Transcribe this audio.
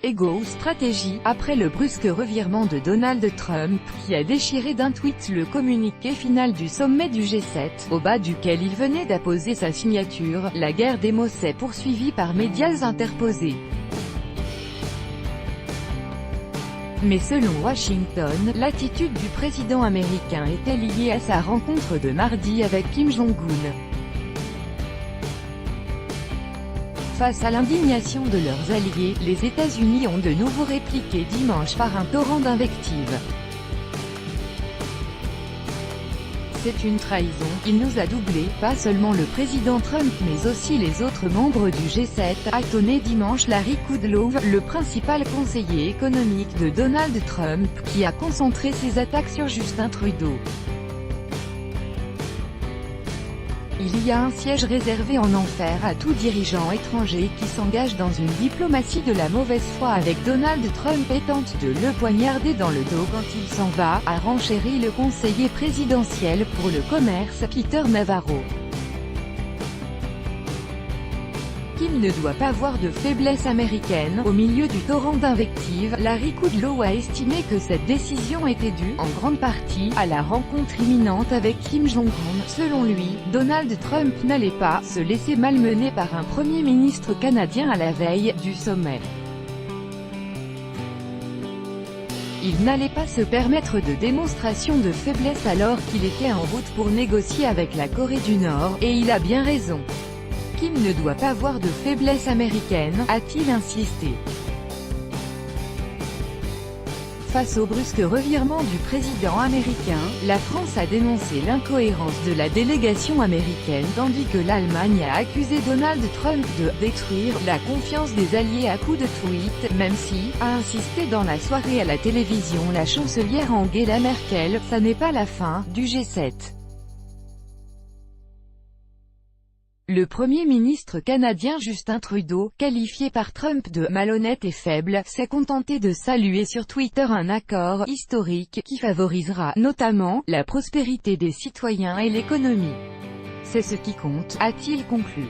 Ego ou stratégie, après le brusque revirement de Donald Trump, qui a déchiré d'un tweet le communiqué final du sommet du G7, au bas duquel il venait d'apposer sa signature, la guerre des mots s'est poursuivie par médias interposés. Mais selon Washington, l'attitude du président américain était liée à sa rencontre de mardi avec Kim Jong-un. Face à l'indignation de leurs alliés, les États-Unis ont de nouveau répliqué dimanche par un torrent d'invectives. C'est une trahison, il nous a doublés, pas seulement le président Trump mais aussi les autres membres du G7, a tonné dimanche Larry Kudlow, le principal conseiller économique de Donald Trump, qui a concentré ses attaques sur Justin Trudeau. Il y a un siège réservé en enfer à tout dirigeant étranger qui s'engage dans une diplomatie de la mauvaise foi avec Donald Trump et tente de le poignarder dans le dos quand il s'en va, a renchéri le conseiller présidentiel pour le commerce, Peter Navarro. Kim ne doit pas voir de faiblesse américaine. Au milieu du torrent d'invectives, Larry Kudlow a estimé que cette décision était due, en grande partie, à la rencontre imminente avec Kim Jong-un. Selon lui, Donald Trump n'allait pas se laisser malmener par un premier ministre canadien à la veille du sommet. Il n'allait pas se permettre de démonstration de faiblesse alors qu'il était en route pour négocier avec la Corée du Nord, et il a bien raison. Kim ne doit pas voir de faiblesse américaine, a-t-il insisté. Face au brusque revirement du président américain, la France a dénoncé l'incohérence de la délégation américaine tandis que l'Allemagne a accusé Donald Trump de « détruire » la confiance des alliés à coups de tweets, même si, a insisté dans la soirée à la télévision la chancelière Angela Merkel, ça n'est pas la fin du G7. Le Premier ministre canadien Justin Trudeau, qualifié par Trump de « malhonnête et faible », s'est contenté de saluer sur Twitter un accord « historique » qui favorisera, notamment, la prospérité des citoyens et l'économie. C'est ce qui compte, a-t-il conclu.